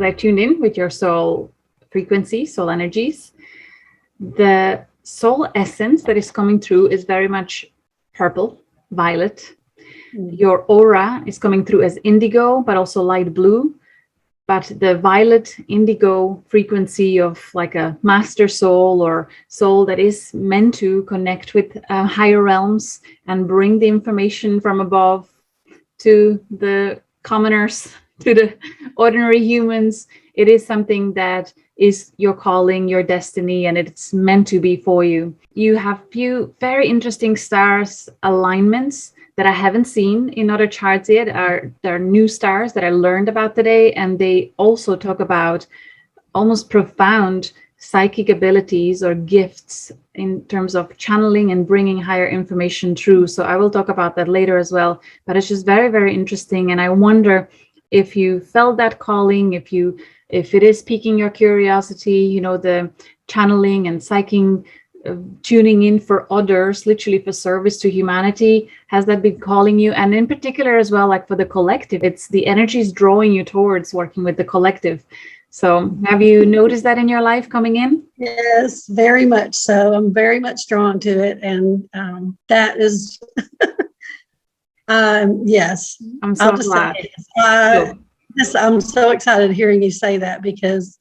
I tuned in with your soul frequency, soul energies. The soul essence that is coming through is very much purple, violet. Your aura is coming through as indigo, but also light blue. But the violet indigo frequency of like a master soul or soul that is meant to connect with higher realms and bring the information from above to the commoners, to the ordinary humans. It is something that is your calling, your destiny, and it's meant to be for you. You have few very interesting stars alignments that I haven't seen in other charts yet. There are new stars that I learned about today, and they also talk about almost profound psychic abilities or gifts in terms of channeling and bringing higher information through. So I will talk about that later as well, but it's just very, very interesting. And I wonder if you felt that calling, if it is piquing your curiosity, the channeling and psychic, tuning in for others, literally for service to humanity. Has that been calling you? And in particular as well, like for the collective, it's the energies drawing you towards working with the collective. So have you noticed that in your life coming in? Yes, very much so. I'm very much drawn to it. And that is, yes. I'm so glad. I'm so excited hearing you say that, because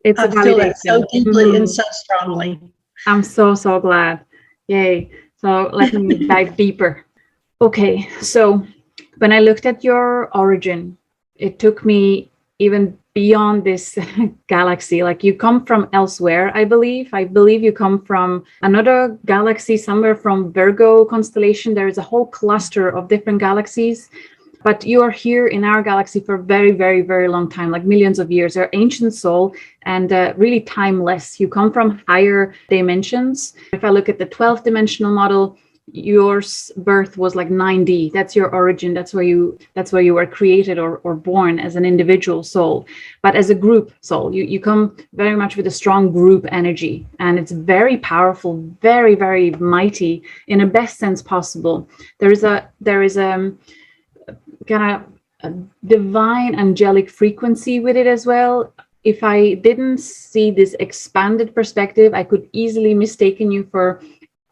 it's I feel that so deeply and so strongly. I'm so glad. Yay. So let me dive deeper. Okay, so when I looked at your origin, it took me even beyond this galaxy. Like, you come from elsewhere, I believe. I believe you come from another galaxy, somewhere from Virgo constellation. There is a whole cluster of different galaxies. But you are here in our galaxy for a very, very, very long time, like millions of years. You're ancient soul and really timeless. You come from higher dimensions. If I look at the 12th dimensional model, your birth was like 9D. That's your origin. That's where you were created or born as an individual soul. But as a group soul, you come very much with a strong group energy. And it's very powerful, very, very mighty in a best sense possible. There is a kind of a divine angelic frequency with it as well. If I didn't see this expanded perspective, I could easily mistaken you for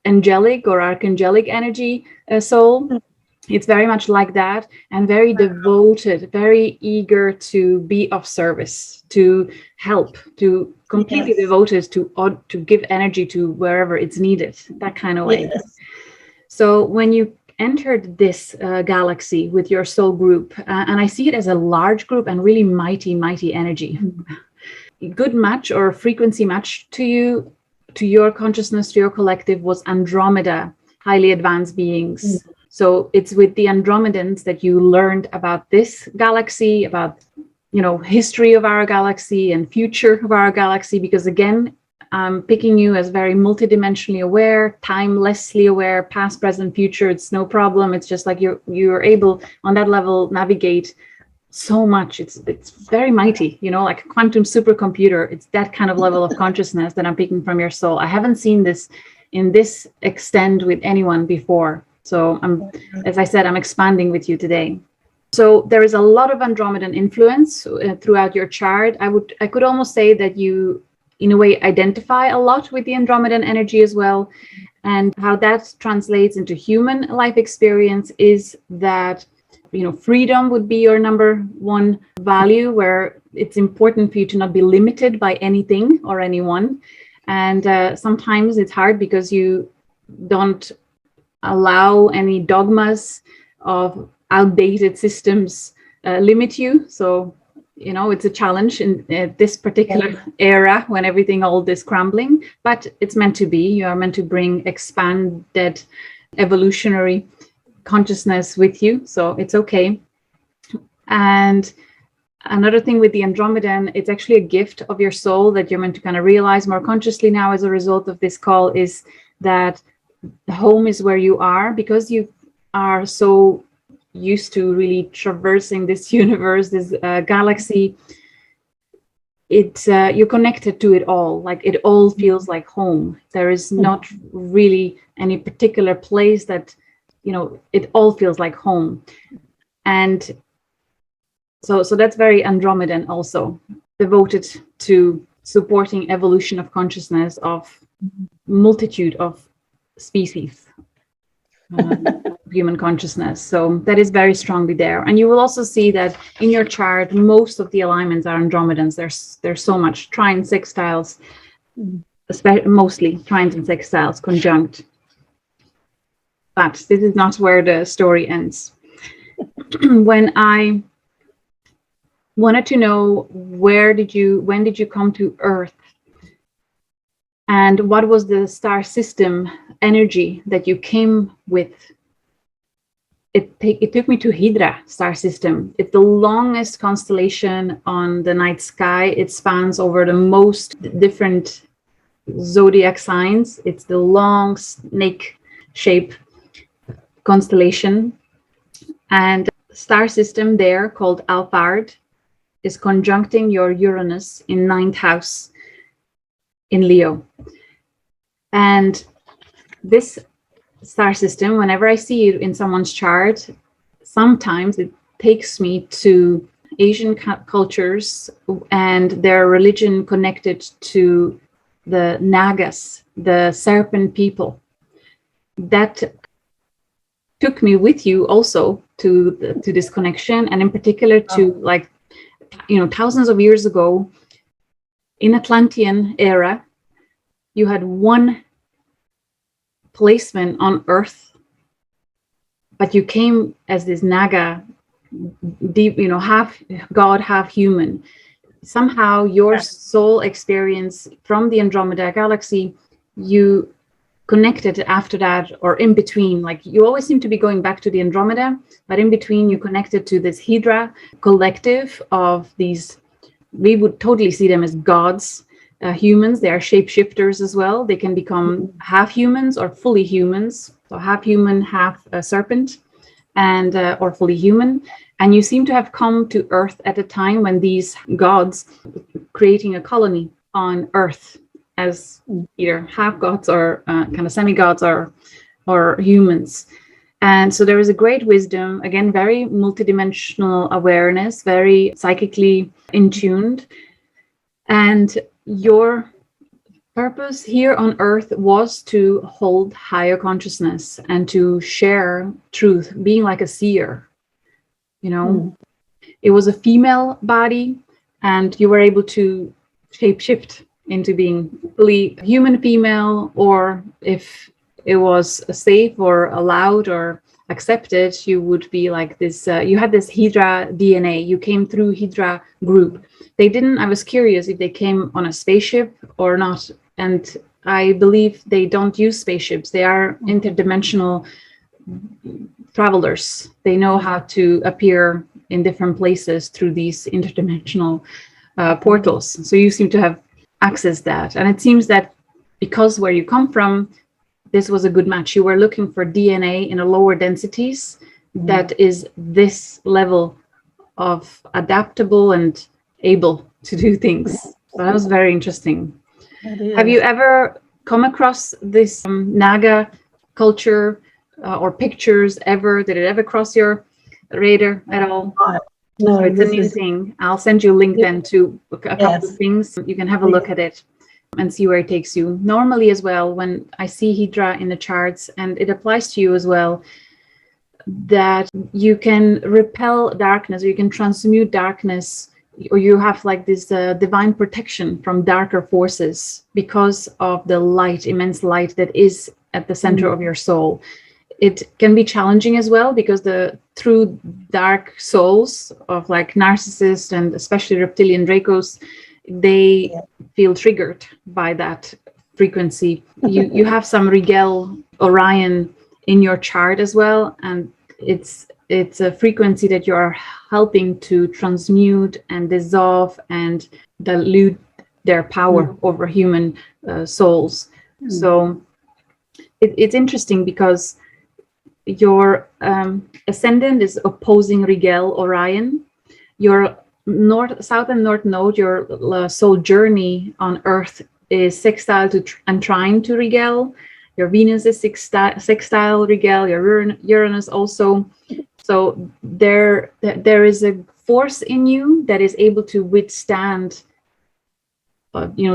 angelic or archangelic energy soul. It's very much like that, and very devoted, very eager to be of service, to help, to completely devoted to give energy to wherever it's needed, that kind of way. Yes. So when you entered this galaxy with your soul group, and I see it as a large group and really mighty energy. Good match or frequency match to you, to your consciousness, to your collective, was Andromeda, highly advanced beings. So it's with the Andromedans that you learned about this galaxy, about history of our galaxy and future of our galaxy, because again, I'm picking you as very multidimensionally aware, timelessly aware, past, present, future. It's no problem. It's just like you're able on that level navigate so much. It's very mighty, like a quantum supercomputer. It's that kind of level of consciousness that I'm picking from your soul. I haven't seen this in this extent with anyone before. So as I said, I'm expanding with you today. So there is a lot of Andromedan influence throughout your chart. I could almost say that you, in a way, identify a lot with the Andromedan energy as well. And how that translates into human life experience is that, freedom would be your number one value, where it's important for you to not be limited by anything or anyone. And sometimes it's hard because you don't allow any dogmas of outdated systems limit you. So it's a challenge in this particular era when everything old is crumbling, but it's meant to be. You are meant to bring expanded evolutionary consciousness with you, so it's okay. And another thing with the Andromedan, it's actually a gift of your soul that you're meant to kind of realize more consciously now as a result of this call, is that home is where you are, because you are so used to really traversing this universe, this galaxy. You're connected to it all. Like, it all feels like home. There is not really any particular place that, it all feels like home. And So that's very Andromedan, also devoted to supporting evolution of consciousness of multitude of species, human consciousness. So that is very strongly there. And you will also see that in your chart, most of the alignments are Andromedans. There's so much trine sextiles, mostly trines and sextiles conjunct. But this is not where the story ends. When I wanted to know when did you come to Earth, and what was the star system energy that you came with, it took me to Hydra star system. It's the longest constellation on the night sky. It spans over the most different zodiac signs. It's the long snake shape constellation, and star system there called Alphard is conjuncting your Uranus in 9th house in Leo. And this star system, whenever I see it in someone's chart, sometimes it takes me to Asian cultures and their religion connected to the Nagas, the serpent people. That took me with you also to this connection, and in particular to like, thousands of years ago in Atlantean era, you had one placement on Earth, but you came as this Naga, deep, half God, half human. Somehow your soul experience from the Andromeda galaxy, you connected after that, or in between, like you always seem to be going back to the Andromeda, but in between you connected to this Hydra collective of these, we would totally see them as gods, humans. They are shapeshifters as well. They can become half humans or fully humans, so half human, half serpent, and or fully human. And you seem to have come to Earth at a time when these gods creating a colony on Earth as either half gods or kind of semi-gods or humans. And so there is a great wisdom, again, very multidimensional awareness, very psychically in tuned. And your purpose here on Earth was to hold higher consciousness and to share truth, being like a seer. It was a female body, and you were able to shapeshift into being fully human female, or if it was safe or allowed or accepted, you would be like this. You had this Hydra DNA. You came through Hydra group. I was curious if they came on a spaceship or not. And I believe they don't use spaceships. They are interdimensional travelers. They know how to appear in different places through these interdimensional portals. So you seem to have accessed that. And it seems that because where you come from, this was a good match. You were looking for DNA in a lower densities that is this level of adaptable and able to do things. So that was very interesting. Have you ever come across this Naga culture or pictures ever? Did it ever cross your radar at all? No, so it's a new thing. I'll send you a link then to a couple of things. You can have a look at it and see where it takes you. Normally as well, when I see Hydra in the charts, and it applies to you as well, that you can repel darkness, or you can transmute darkness, or you have like this divine protection from darker forces because of the light, immense light that is at the center of your soul. It can be challenging as well, because the true dark souls of like narcissists and especially reptilian Dracos, they feel triggered by that frequency. You have some Rigel Orion in your chart as well, and it's a frequency that you are helping to transmute and dissolve and dilute their power over human souls. So it's interesting because your ascendant is opposing Rigel Orion. Your south and north node, your soul journey on Earth, is sextile to and trine to Rigel. Your Venus is sextile Rigel, your Uranus also. So there is a force in you that is able to withstand,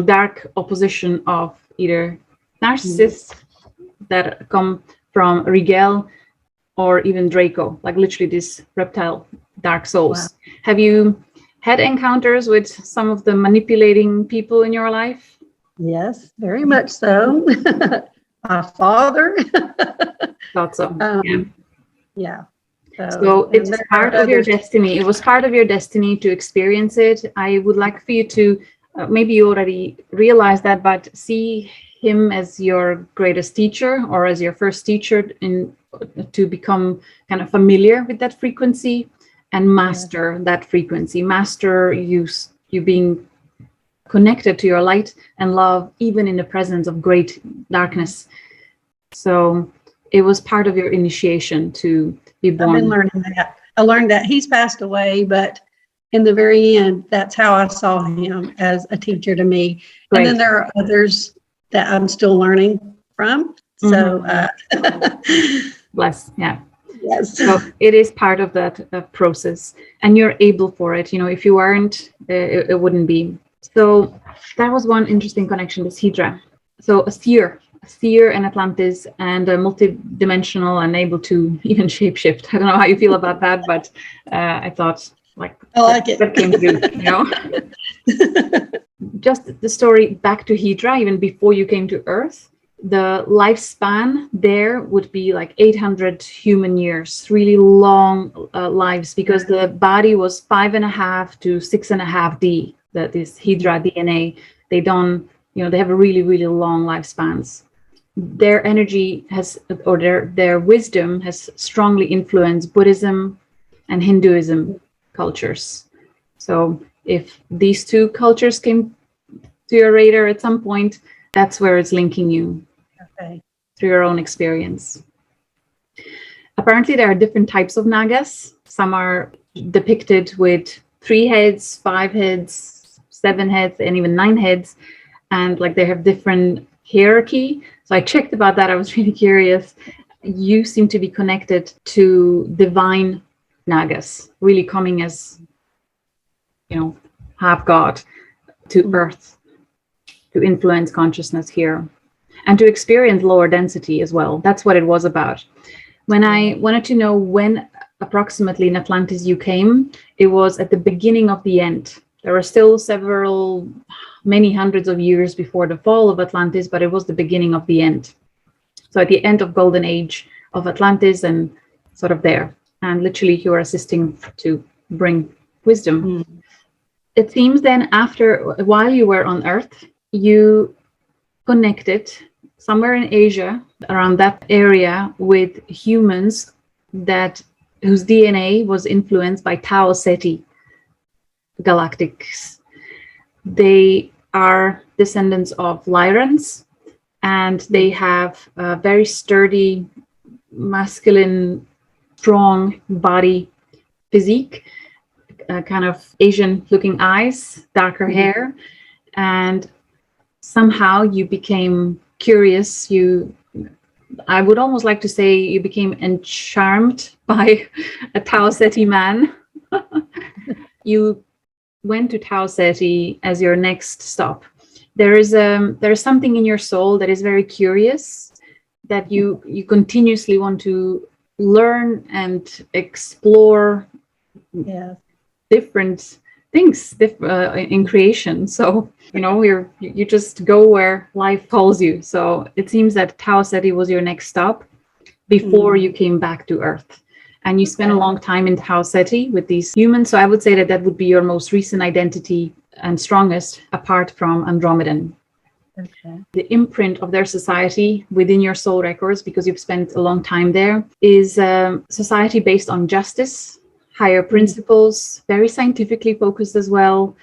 dark opposition of either narcissists that come from Rigel or even Draco, like literally these reptile dark souls. Wow. Have you had encounters with some of the manipulating people in your life? Yes, very much so. My father. Thought so. Yeah. So it's part of your destiny. It was part of your destiny to experience it. I would like for you to, maybe you already realize that, but see him as your greatest teacher, or as your first teacher, to become kind of familiar with that frequency and master that frequency. Master you being connected to your light and love, even in the presence of great darkness. So it was part of your initiation to be born. I've been learning that. I learned that he's passed away, but in the very end, that's how I saw him, as a teacher to me. Great. And then there are others that I'm still learning from. So, bless. Yeah. Yes. So it is part of that process, and you're able for it. If you aren't, it wouldn't be. So that was one interesting connection, this Hydra. So a seer and Atlantis, and a multi-dimensional and able to even shapeshift. I don't know how you feel about that, but I thought I like it. That came through, Just the story back to Hydra, even before you came to Earth, the lifespan there would be like 800 human years, really long lives, because the body was 5.5 to 6.5D, that is Hydra DNA. They have a really, really long lifespans. Their energy or their wisdom has strongly influenced Buddhism and Hinduism cultures. So if these two cultures came to your radar at some point, that's where it's linking you through your own experience. Apparently, there are different types of Nagas. Some are depicted with 3 heads, 5 heads, 7 heads, and even 9 heads. And they have different hierarchy. So I checked about that. I was really curious. You seem to be connected to divine Nagas, really coming as, half God to Earth, to influence consciousness here, and to experience lower density as well. That's what it was about. When I wanted to know when approximately in Atlantis you came, it was at the beginning of the end. There were still many hundreds of years before the fall of Atlantis, but it was the beginning of the end. So at the end of golden age of Atlantis, and sort of there. And literally you are assisting to bring wisdom. It seems then while you were on Earth, you connected somewhere in Asia, around that area, with humans whose DNA was influenced by Tau Ceti galactics. They are descendants of Lyrans, and they have a very sturdy, masculine, strong body physique, kind of Asian looking eyes, darker hair, and somehow you became curious. I would almost like to say you became encharmed by a Tau Ceti man. You went to Tau Ceti as your next stop. There is something in your soul that is very curious, that you continuously want to learn and explore different things in creation. So you just go where life calls you. So it seems that Tau Ceti was your next stop before you came back to Earth. And you spent a long time in Tau Ceti with these humans. So I would say that would be your most recent identity and strongest, apart from Andromedan. The imprint of their society within your soul records, because you've spent a long time there, is a society based on justice, higher principles, very scientifically focused as well,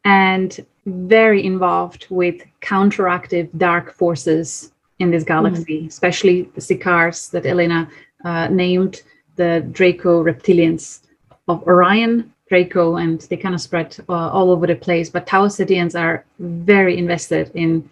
and very involved with counteractive dark forces in this galaxy, especially the Sicars that Elena named, the Draco reptilians of Orion, Draco, and they kind of spread all over the place. But Tau Cetians are very invested in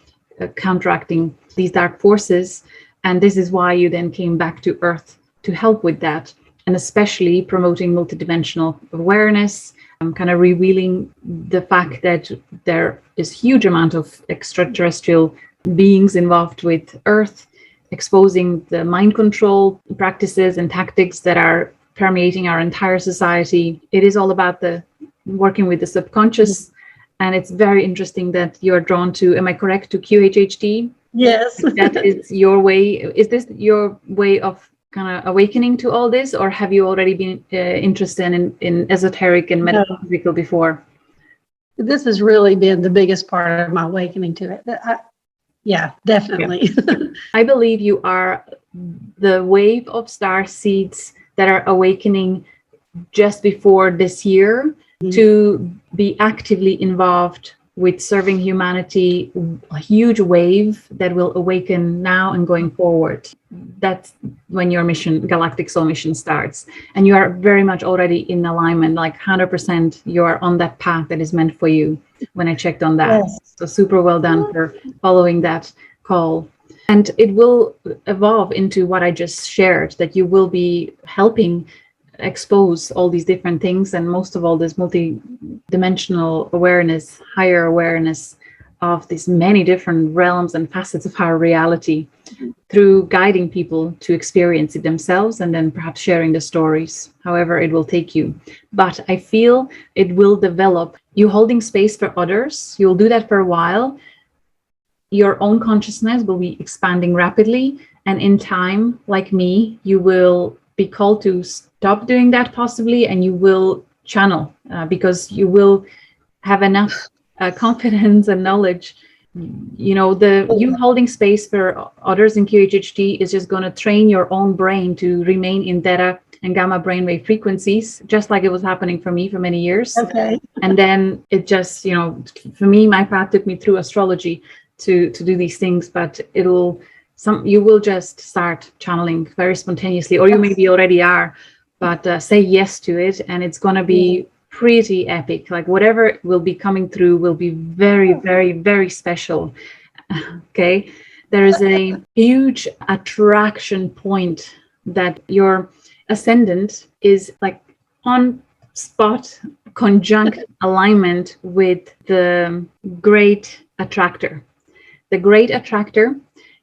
counteracting these dark forces. And this is why you then came back to Earth, to help with that. and especially promoting multidimensional awareness, kind of revealing the fact that there is huge amount of extraterrestrial beings involved with Earth, exposing the mind control practices and tactics that are permeating our entire society. It is all about the working with the subconscious, and it's very interesting that you are drawn to, am I correct, to QHHT? Yes. That is your way. Is this your way of kind of awakening to all this, or have you already been interested in esoteric and metaphysical before? This has really been the biggest part of my awakening to it. Yeah, definitely. Yeah. I believe you are the wave of star seeds that are awakening just before this year to be actively involved with serving humanity, a huge wave that will awaken now and going forward. That's when your mission, Galactic Soul Mission, starts. And you are very much already in alignment, like 100%, you are on that path that is meant for you when I checked on that. Yes. So super well done for following that call. And it will evolve into what I just shared, that you will be helping expose all these different things, and most of all this multi-dimensional awareness, higher awareness of these many different realms and facets of our reality, through guiding people to experience it themselves and then perhaps sharing the stories, however it will take you. But I feel it will develop you holding space for others. You'll do that for a while. Your own consciousness will be expanding rapidly, and in time, like me, you will be called to stop doing that possibly, and you will channel because you will have enough confidence and knowledge. You know, you holding space for others in QHHT is just going to train your own brain to remain in theta and gamma brainwave frequencies, just like it was happening for me for many years. Okay. And then it just, you know, for me, my path took me through astrology to do these things, but you will just start channeling very spontaneously, or you maybe already are, but say yes to it, and it's going to be pretty epic. Like whatever will be coming through will be very, very, very special. Okay. There is a huge attraction point that your ascendant is like on spot conjunct alignment with the great attractor. The great attractor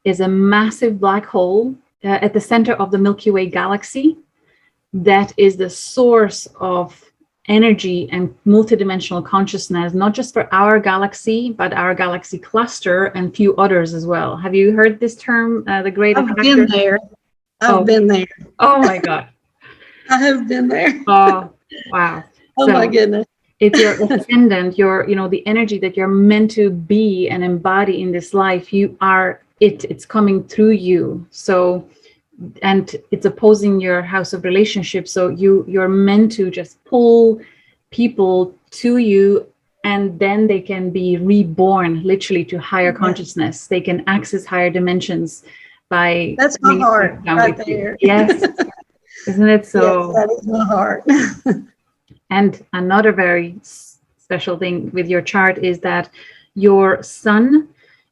is a massive black hole at the center of the Milky Way galaxy that is the source of energy and multidimensional consciousness, not just for our galaxy, but our galaxy cluster and few others as well. Have you heard this term, the great attractor? I've been there. I've been there. Oh my God. I have been there. Oh, wow. Oh my goodness. If you're ascendant, the energy that you're meant to be and embody in this life, you are it's coming through you. So, and it's opposing your house of relationships. So you're meant to just pull people to you, and then they can be reborn literally to higher consciousness. They can access higher dimensions by. That's my heart right there. Yes. Isn't it so? Yes, that is my heart. And another very special thing with your chart is that your sun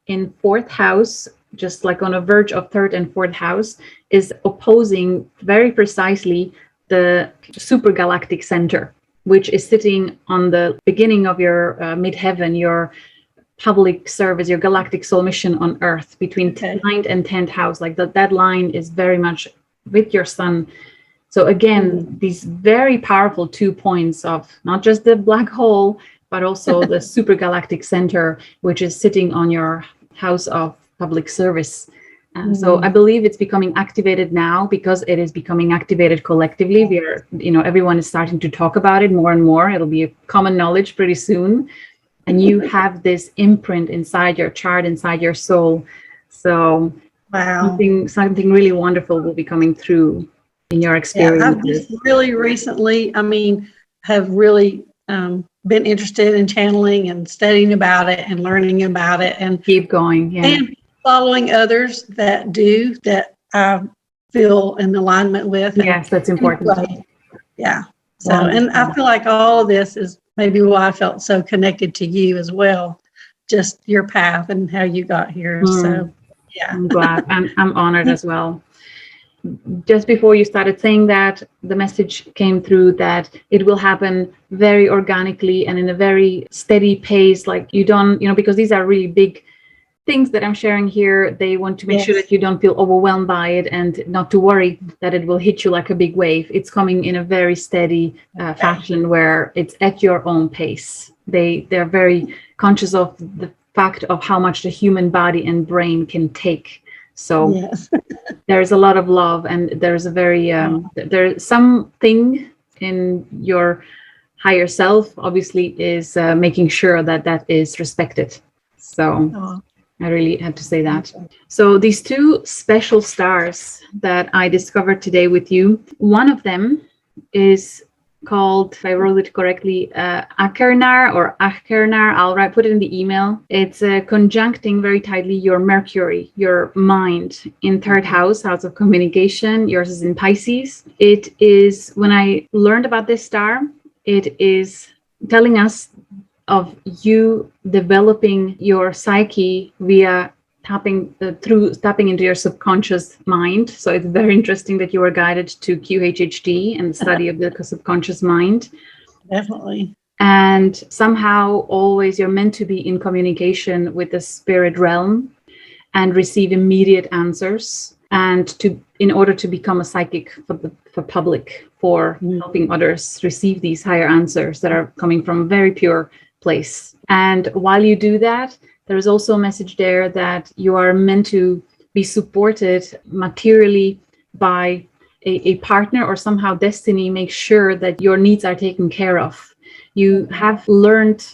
in 4th house, just like on a verge of 3rd and 4th house, is opposing very precisely the supergalactic center, which is sitting on the beginning of your midheaven, your public service, your galactic soul mission on Earth, between 9th and 10th house. Like that line is very much with your sun. So again, these very powerful 2 points of not just the black hole, but also the supergalactic center, which is sitting on your house of public service. So I believe it's becoming activated now because it is becoming activated collectively. We are, everyone is starting to talk about it more and more. It'll be a common knowledge pretty soon. And you have this imprint inside your chart, inside your soul. So something really wonderful will be coming through in your experience. Yeah, I've just really recently, have really been interested in channeling and studying about it and learning about it, and keep going. Yeah. And following others that do, that I feel in alignment with. Yes, that's important. Yeah. So, and I feel like all of this is maybe why I felt so connected to you as well, just your path and how you got here. So, yeah. I'm glad. I'm honored as well. just before you started saying that, the message came through that it will happen very organically and in a very steady pace. Like you don't, because these are really big things that I'm sharing here. They want to make sure that you don't feel overwhelmed by it and not to worry that it will hit you like a big wave. It's coming in a very steady fashion where it's at your own pace. They're very conscious of the fact of how much the human body and brain can take. So there's a lot of love, and there's a very there's something in your higher self obviously is making sure that that is respected. So I really had to say that. So these two special stars that I discovered today with you, one of them is called, if I wrote it correctly, Achernar or Achernar. I'll put it in the email. It's conjuncting very tightly your Mercury, your mind, in third house of communication. Yours is in Pisces. It is, when I learned about this star, it is telling us of you developing your psyche via tapping into your subconscious mind. So it's very interesting that you were guided to QHHT and the study of the subconscious mind. Definitely. And somehow always you're meant to be in communication with the spirit realm and receive immediate answers, and in order to become a psychic for public, for helping others receive these higher answers that are coming from a very pure place. And while you do that, there is also a message there that you are meant to be supported materially by a partner, or somehow destiny makes sure that your needs are taken care of. You have learned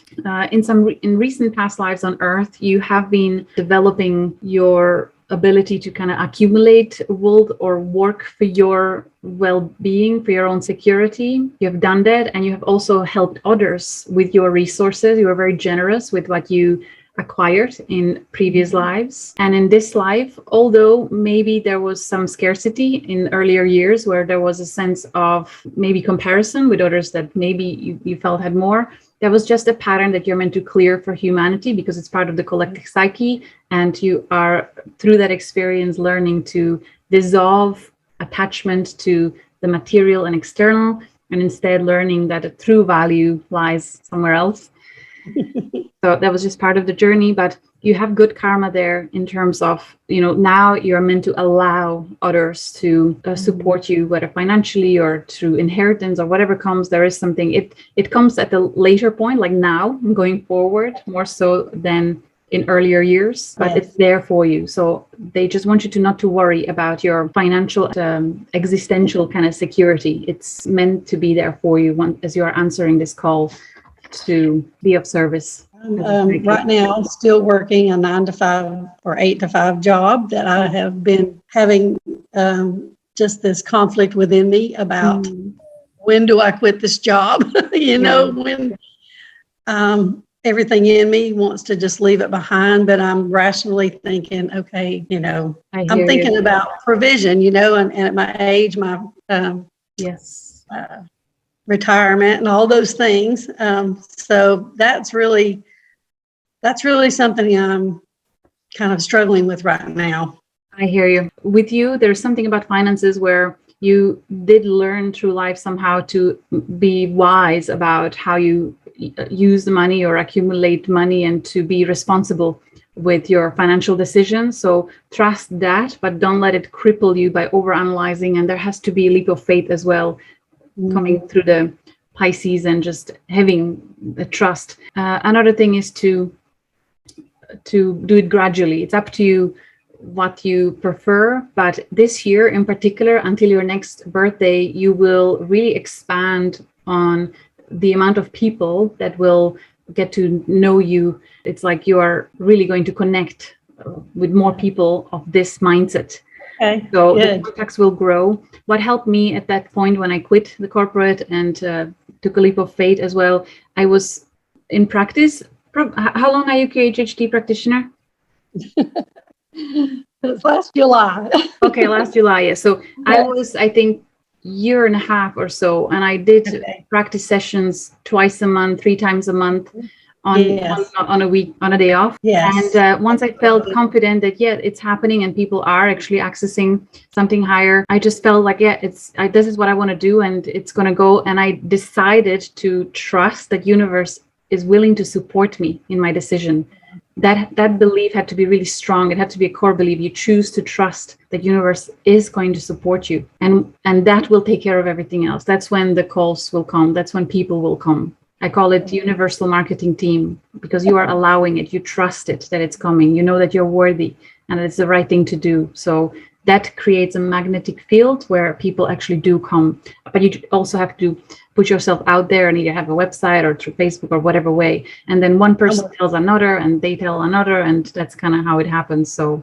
in recent past lives on Earth, you have been developing your ability to kind of accumulate wealth or work for your well-being, for your own security. You have done that, and you have also helped others with your resources. You are very generous with what you acquired in previous lives. And in this life, although maybe there was some scarcity in earlier years where there was a sense of maybe comparison with others that maybe you felt had more, that was just a pattern that you're meant to clear for humanity, because it's part of the collective psyche. And you are, through that experience, learning to dissolve attachment to the material and external, and instead learning that a true value lies somewhere else. So that was just part of the journey, but you have good karma there in terms of, now you're meant to allow others to support you, whether financially or through inheritance or whatever comes. There is something, it comes at a later point, like now going forward, more so than in earlier years, but it's there for you. So they just want you to not to worry about your financial, existential kind of security. It's meant to be there for you as you are answering this call to be of service. Right now, still working a 9 to 5 or 8 to 5 job that I have been having just this conflict within me about when do I quit this job? When everything in me wants to just leave it behind, but I'm rationally thinking, okay, I'm thinking about provision, and at my age, my retirement and all those things. So that's really something I'm kind of struggling with right now. I hear you. With you, there's something about finances where you did learn through life somehow to be wise about how you use the money or accumulate money, and to be responsible with your financial decisions. So trust that, but don't let it cripple you by overanalyzing. And there has to be a leap of faith as well, coming through the Pisces, and just having the trust. Another thing is to do it gradually. It's up to you what you prefer, but this year in particular, until your next birthday, you will really expand on the amount of people that will get to know you. It's like you are really going to connect with more people of this mindset. Okay. So the contacts will grow. What helped me at that point when I quit the corporate and took a leap of faith as well, I was in practice. How long are you QHHT practitioner? It's last July. Okay, last July. Yeah. So I was, I think, year and a half or so, and I did practice sessions twice a month, 3 times a month. on a week, on a day off. Yes. And once I felt confident that, it's happening and people are actually accessing something higher, I just felt like, this is what I want to do and it's going to go. And I decided to trust that universe is willing to support me in my decision. That belief had to be really strong. It had to be a core belief. You choose to trust that universe is going to support you, and that will take care of everything else. That's when the calls will come. That's when people will come. I call it the universal marketing team, because you are allowing it. You trust it that it's coming. You know that you're worthy and it's the right thing to do. So that creates a magnetic field where people actually do come. But you also have to put yourself out there and either have a website or through Facebook or whatever way. And then one person tells another and they tell another, and that's kind of how it happens. So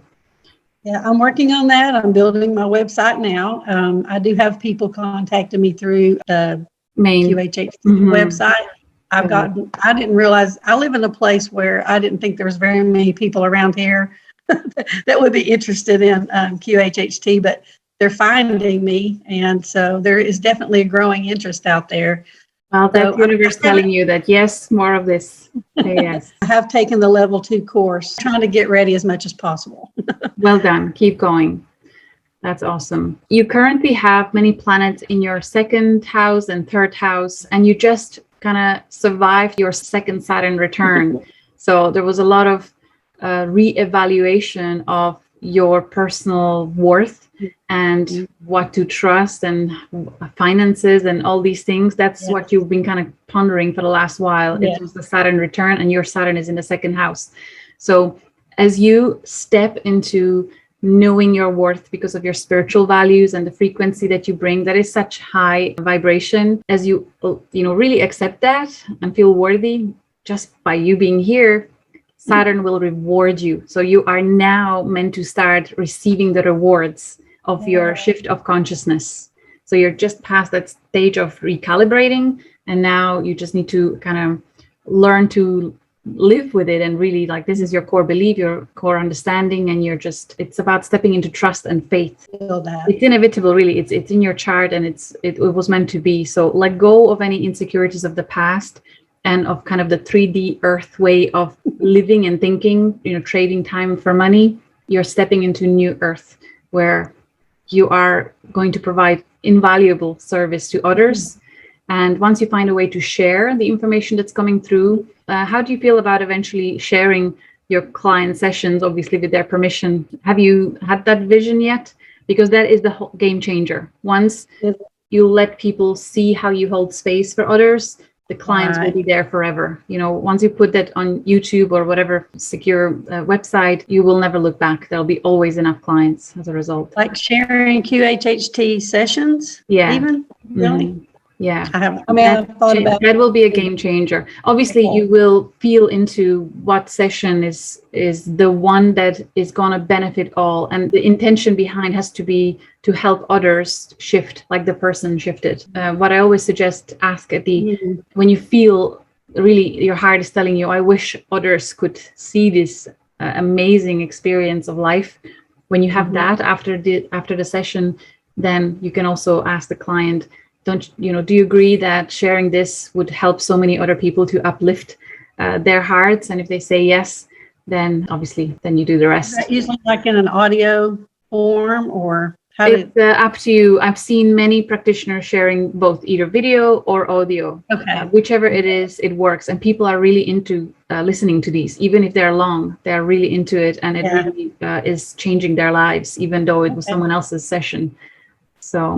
yeah, I'm working on that. I'm building my website now. I do have people contacting me through the main QHHT website. I didn't realize, I live in a place where I didn't think there was very many people around here that would be interested in QHHT, but they're finding me. And so there is definitely a growing interest out there. Well, that's universe telling you that, yes, more of this. Yes. I have taken the level 2 course, trying to get ready as much as possible. Well done. Keep going. That's awesome. You currently have many planets in your 2nd house and 3rd house, and you just kind of survived your 2nd Saturn return. So there was a lot of re-evaluation of your personal worth and what to trust and finances and all these things. That's what you've been kind of pondering for the last while. It was the Saturn return, and your Saturn is in the 2nd house. So as you step into knowing your worth because of your spiritual values and the frequency that you bring, that is such high vibration, as you really accept that and feel worthy just by you being here, Saturn will reward you. So you are now meant to start receiving the rewards of your shift of consciousness. So you're just past that stage of recalibrating, and now you just need to kind of learn to live with it, and really, like, this is your core belief, your core understanding, and it's about stepping into trust and faith. It's inevitable, really. It's in your chart, and it was meant to be. So let go of any insecurities of the past and of kind of the 3D earth way of living and thinking, trading time for money. You're stepping into new earth where you are going to provide invaluable service to others. And once you find a way to share the information that's coming through, how do you feel about eventually sharing your client sessions, obviously with their permission? Have you had that vision yet? Because that is the whole game changer. Once you let people see how you hold space for others, the clients will be there forever. Once you put that on YouTube or whatever secure website, you will never look back. There'll be always enough clients as a result. Like sharing QHHT sessions? Even? Really? Yeah. I've thought about that will be a game changer. Obviously, you will feel into what session is the one that is going to benefit all. And the intention behind has to be to help others shift like the person shifted. What I always suggest, ask at when you feel really your heart is telling you, I wish others could see this amazing experience of life. When you have that after the session, then you can also ask the client, do you agree that sharing this would help so many other people to uplift their hearts? And if they say yes, then obviously then you do the rest. Is that usually like in an audio form, or how it's up to you. I've seen many practitioners sharing both either video or audio. Whichever it is, it works. And people are really into listening to these, even if they're long. They're really into it, and it really is changing their lives, even though it was someone else's session. So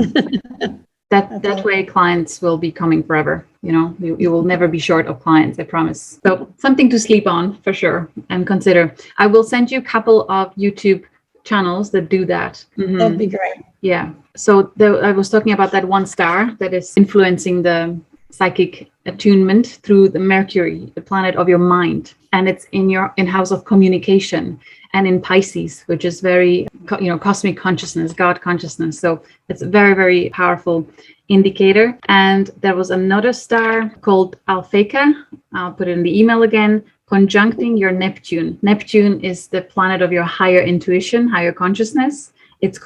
that way clients will be coming forever. You will never be short of clients, I promise. So something to sleep on for sure and consider. I will send you a couple of YouTube channels that do that. That'd be great. Yeah. So I was talking about that one star that is influencing the psychic attunement through the Mercury, the planet of your mind. And it's in house of communication, and in Pisces, which is very, cosmic consciousness, God consciousness. So it's a very, very powerful indicator. And there was another star called Alphecca. I'll put it in the email again, conjuncting your Neptune. Neptune is the planet of your higher intuition, higher consciousness. It's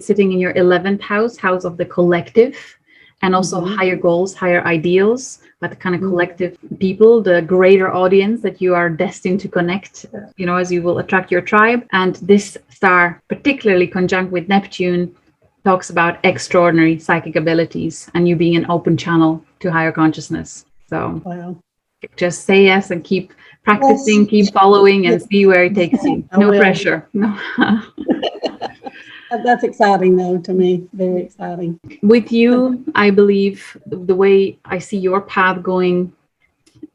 sitting in your 11th house of the collective. and also higher goals, higher ideals, but the kind of collective people, the greater audience that you are destined to connect, as you will attract your tribe. And this star, particularly conjunct with Neptune, talks about extraordinary psychic abilities and you being an open channel to higher consciousness. So just say yes and keep practicing, keep following, and see where it takes you. No pressure. No. That's exciting, though, to me. Very exciting. With you, I believe the way I see your path going,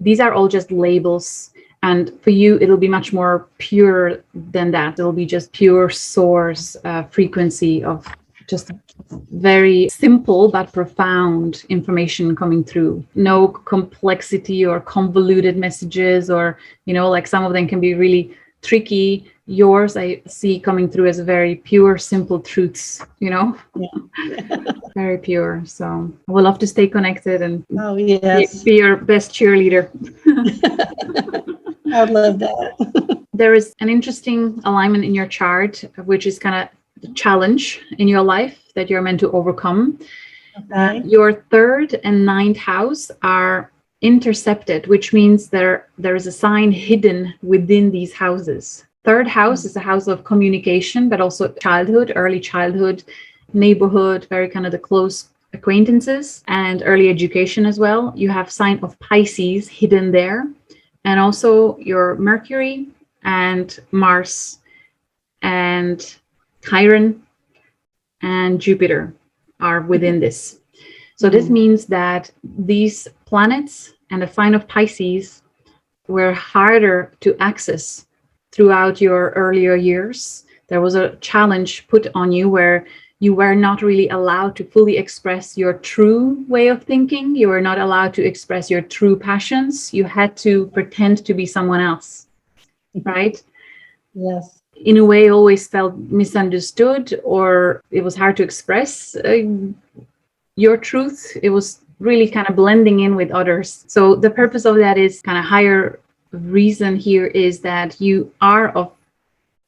these are all just labels. And for you, it'll be much more pure than that. It'll be just pure source frequency of just very simple but profound information coming through. No complexity or convoluted messages, or, like some of them can be really tricky. Yours I see coming through as very pure, simple truths, very pure. So I would love to stay connected and be your best cheerleader. I'd love that. There is an interesting alignment in your chart, which is kind of the challenge in your life that you're meant to overcome. Your 3rd and 9th house are intercepted, which means there is a sign hidden within these houses. 3rd house is a house of communication, but also childhood, early childhood, neighborhood, very kind of the close acquaintances, and early education as well. You have sign of Pisces hidden there, and also your Mercury and Mars and Chiron and Jupiter are within this. So this means that these planets and the sign of Pisces were harder to access throughout your earlier years. There was a challenge put on you where you were not really allowed to fully express your true way of thinking. You were not allowed to express your true passions. You had to pretend to be someone else, right? Yes. In a way, always felt misunderstood, or it was hard to express your truth. It was really kind of blending in with others. So the purpose of that is kind of higher reason here is that you are of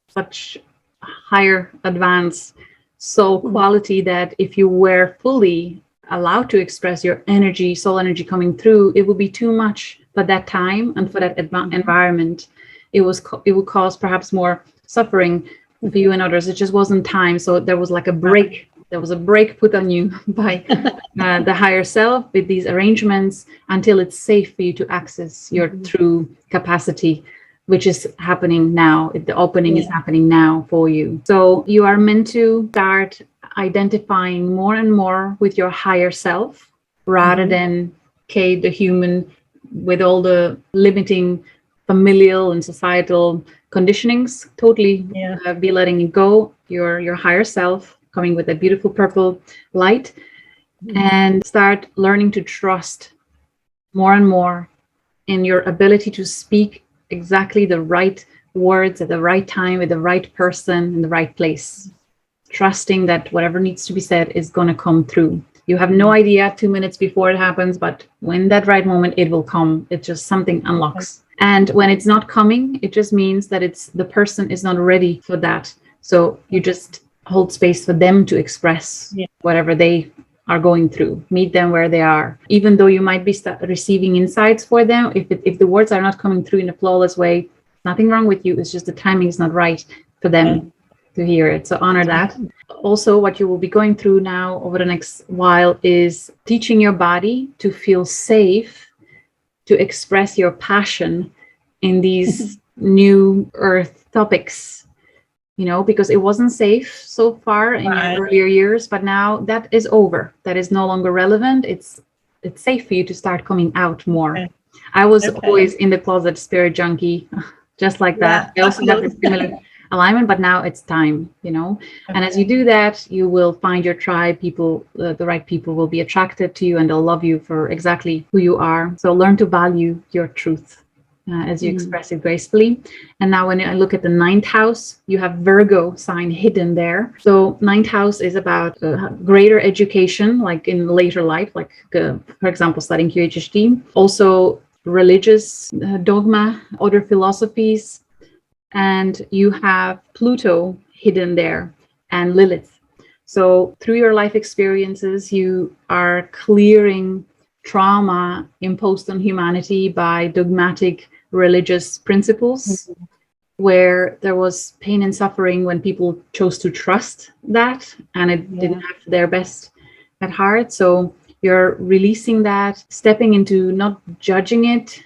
such higher advanced soul quality that if you were fully allowed to express your energy, soul energy coming through, it would be too much for that time and for that environment. It would cause perhaps more suffering for you and others. It just wasn't time. So there was like a break. There was a break put on you by the higher self with these arrangements until it's safe for you to access your true capacity, which is happening now. The opening is happening now for you. So you are meant to start identifying more and more with your higher self rather than Kate, the human, with all the limiting familial and societal conditionings. Totally be letting it go. Your higher self coming with that beautiful purple light, and start learning to trust more and more in your ability to speak exactly the right words at the right time with the right person in the right place. Trusting that whatever needs to be said is going to come through. You have no idea 2 minutes before it happens, but when that right moment, it will come. It's just something unlocks. And when it's not coming, it just means that the person is not ready for that. So you just hold space for them to express whatever they are going through. Meet them where they are. Even though you might be receiving insights for them, if the words are not coming through in a flawless way, nothing wrong with you. It's just the timing is not right for them to hear it. So honor that. Also, what you will be going through now over the next while is teaching your body to feel safe to express your passion in these new earth topics. Because it wasn't safe so far in your earlier years, but now that is over. That is no longer relevant. It's safe for you to start coming out more. Okay. I was always in the closet spirit junkie, just like that. I also got this similar alignment, but now it's time, And as you do that, you will find your tribe. People, the right people will be attracted to you and they'll love you for exactly who you are. So learn to value your truth. As you express it gracefully. And now when I look at the 9th house, you have Virgo sign hidden there. So 9th house is about greater education, like in later life, like for example, studying QHHT. Also religious dogma, other philosophies. And you have Pluto hidden there and Lilith. So through your life experiences, you are clearing trauma imposed on humanity by dogmatic religious principles, where there was pain and suffering when people chose to trust that and it didn't have their best at heart. So you're releasing that, stepping into not judging it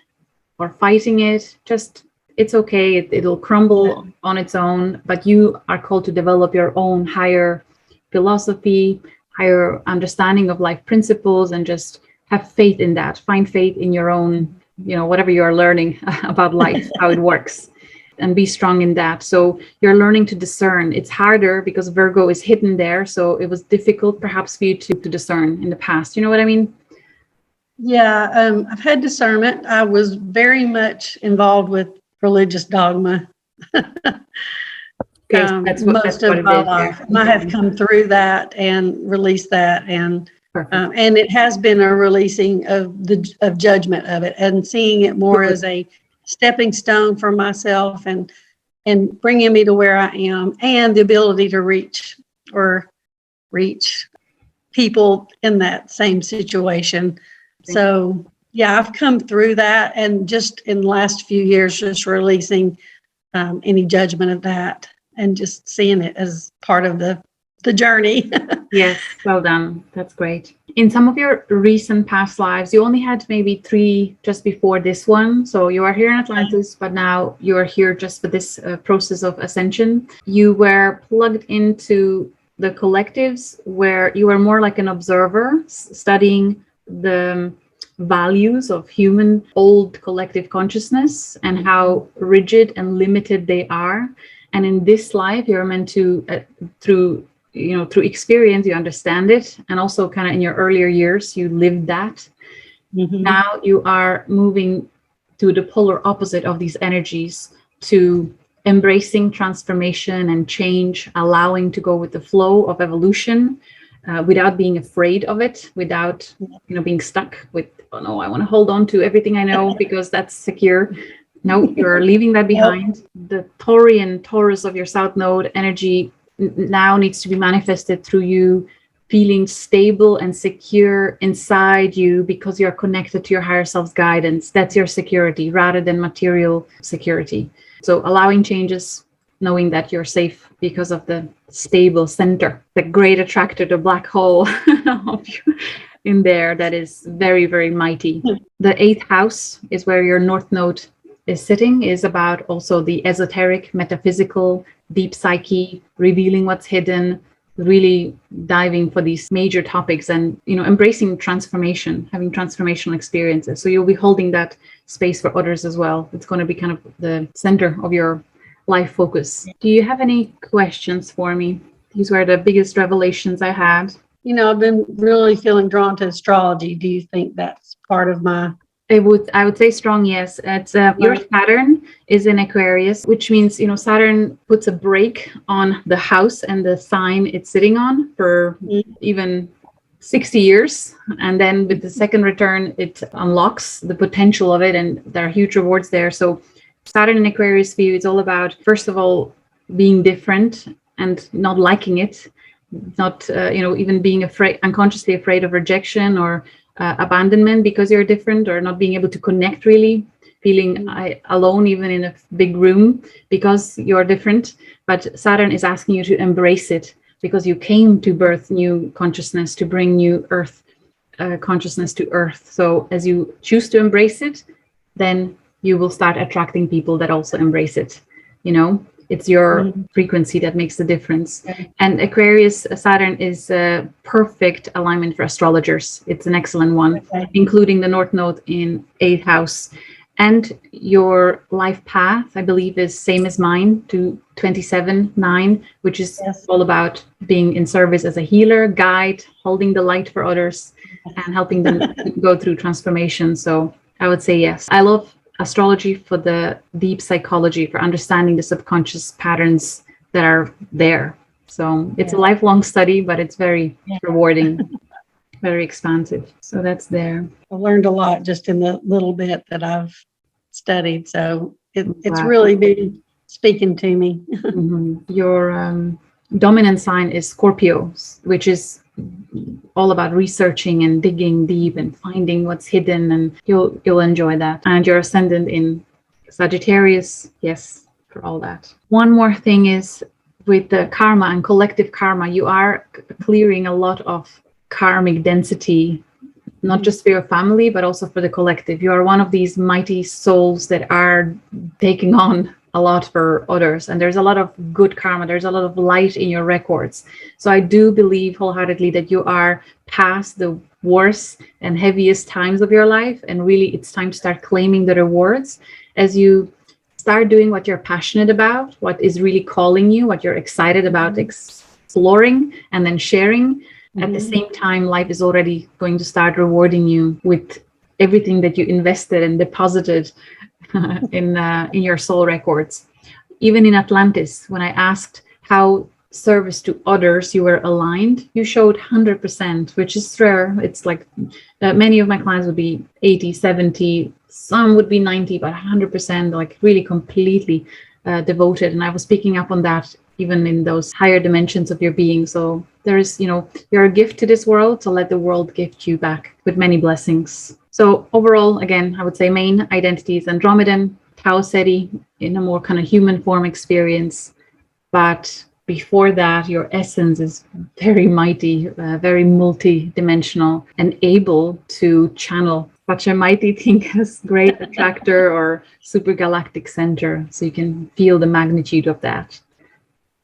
or fighting it, just it's okay, it'll crumble on its own, but you are called to develop your own higher philosophy, higher understanding of life principles, and just have faith in that. Find faith in your own, whatever you are learning about life, how it works, and be strong in that. So you're learning to discern. It's harder because Virgo is hidden there. So it was difficult perhaps for you to discern in the past. You know what I mean? Yeah, I've had discernment. I was very much involved with religious dogma. That's most of my life. And I have come through that and released that, and it has been a releasing of judgment of it, and seeing it more as a stepping stone for myself, and bringing me to where I am, and the ability to reach people in that same situation. So yeah, I've come through that, and just in the last few years, just releasing any judgment of that, and just seeing it as part of the journey. Yes, well done. That's great. In some of your recent past lives, you only had maybe 3 just before this one. So you are here in Atlantis, but now you are here just for this process of ascension. You were plugged into the collectives where you were more like an observer, studying the values of human old collective consciousness and how rigid and limited they are. And in this life, you're meant to, through experience, you understand it. And also kind of in your earlier years, you lived that. Now you are moving to the polar opposite of these energies, to embracing transformation and change, allowing to go with the flow of evolution without being afraid of it, without being stuck with, oh no, I want to hold on to everything I know because that's secure. No, you're leaving that behind. The Taurian Taurus of your South Node energy now needs to be manifested through you feeling stable and secure inside you because you're connected to your higher self's guidance. That's your security rather than material security. So allowing changes, knowing that you're safe because of the stable center, the great attractor, the black hole in there that is very, very mighty. The 8th house is where your North Node is sitting, is about also the esoteric, metaphysical, deep psyche, revealing what's hidden, really diving for these major topics and, embracing transformation, having transformational experiences. So you'll be holding that space for others as well. It's going to be kind of the center of your life focus. Do you have any questions for me? These were the biggest revelations I had. I've been really feeling drawn to astrology. Do you think that's part of my... I would say strong yes. It's your Saturn is in Aquarius, which means Saturn puts a brake on the house and the sign it's sitting on for even 60 years, and then with the second return it unlocks the potential of it, and there are huge rewards there. So Saturn in Aquarius for you, it's all about, first of all, being different and not liking it, not even being afraid, unconsciously afraid of rejection or abandonment because you're different, or not being able to connect, really feeling alone even in a big room because you're different. But Saturn is asking you to embrace it because you came to birth new consciousness, to bring new earth consciousness to earth. So as you choose to embrace it, then you will start attracting people that also embrace it. It's your frequency that makes the difference. And Aquarius Saturn is a perfect alignment for astrologers. It's an excellent one, including the North Node in 8th house. And your life path, I believe, is same as mine, to 27-9, which is all about being in service as a healer, guide, holding the light for others, and helping them go through transformation. So I would say yes. I love astrology for the deep psychology, for understanding the subconscious patterns that are there. So it's a lifelong study, but it's very rewarding, very expansive. So that's there. I learned a lot just in the little bit that I've studied. So it's really been speaking to me. Your dominant sign is Scorpio, which is all about researching and digging deep and finding what's hidden, and you'll enjoy that. And your ascendant in Sagittarius, yes, for all that. One more thing is with the karma and collective karma, you are clearing a lot of karmic density, not just for your family, but also for the collective. You are one of these mighty souls that are taking on a lot for others, and there's a lot of good karma, there's a lot of light in your records. So I do believe wholeheartedly that you are past the worst and heaviest times of your life, and really it's time to start claiming the rewards as you start doing what you're passionate about, what is really calling you, what you're excited about exploring and then sharing. At the same time, life is already going to start rewarding you with everything that you invested and deposited in your soul records. Even in Atlantis, when I asked how service to others you were aligned, you showed 100%, which is rare. It's like many of my clients would be 80, 70, some would be 90, but 100%, like really completely devoted. And I was picking up on that even in those higher dimensions of your being. So there is, you're a gift to this world, so let the world gift you back with many blessings. So overall, again, I would say main identity is Andromedan, Tau Ceti in a more kind of human form experience. But before that, your essence is very mighty, very multi-dimensional, and able to channel such a mighty thing as great attractor or super galactic center. So you can feel the magnitude of that.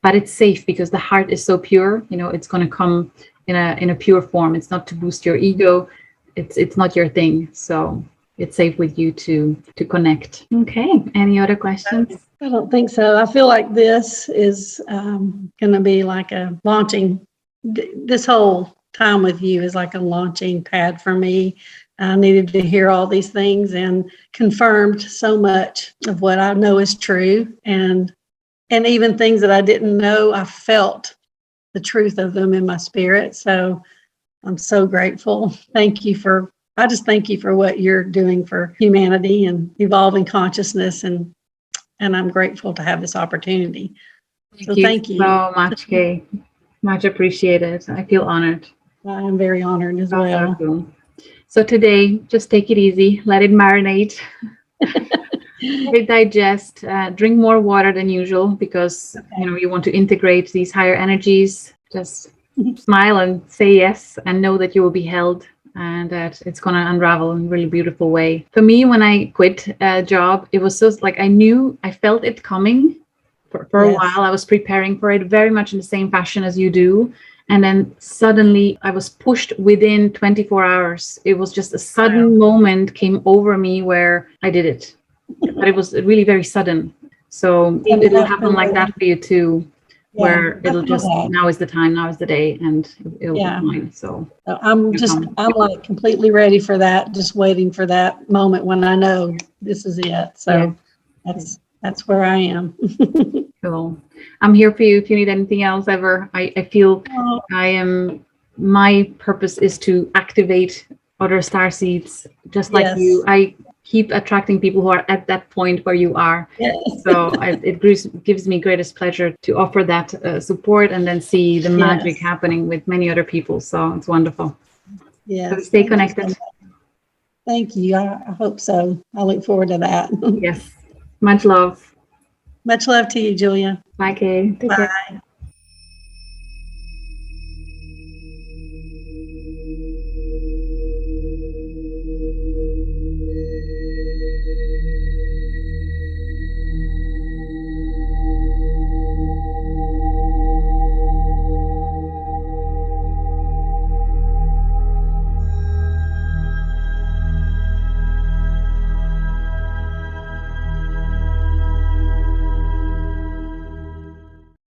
But it's safe because the heart is so pure, it's going to come in a pure form. It's not to boost your ego. It's not your thing. So it's safe with you to connect. Okay. Any other questions? I don't think so. I feel like this is going to be like a launching. This whole time with you is like a launching pad for me. I needed to hear all these things and confirmed so much of what I know is true. And even things that I didn't know, I felt the truth of them in my spirit. So I'm so grateful. I just thank you for what you're doing for humanity and evolving consciousness. And I'm grateful to have this opportunity. Thank you so much, Kay. Much appreciated. I feel honored. I am very honored as well. Cool. So today, just take it easy. Let it marinate. Let it digest. Drink more water than usual because you want to integrate these higher energies. Just smile and say yes, and know that you will be held, and that it's going to unravel in a really beautiful way. For me, when I quit a job, it was so like I felt it coming for a while. I was preparing for it very much in the same fashion as you do. And then suddenly I was pushed within 24 hours. It was just a sudden moment came over me where I did it. But it was really very sudden. So it'll happen like that for you too, where it'll just, now is the time, now is the day, and it'll be fine. So I'm like completely ready for that, just waiting for that moment when I know this is it. So that's where I am. Cool. I'm here for you if you need anything else ever. I feel my purpose is to activate other star seeds just like you. I keep attracting people who are at that point where you are. So it gives me greatest pleasure to offer that support and then see the magic happening with many other people. So it's wonderful. So stay connected. Thank you. I hope so. I look forward to that. Yes. Much love. Much love to you, Julia. Bye, Kay. Take care. Bye.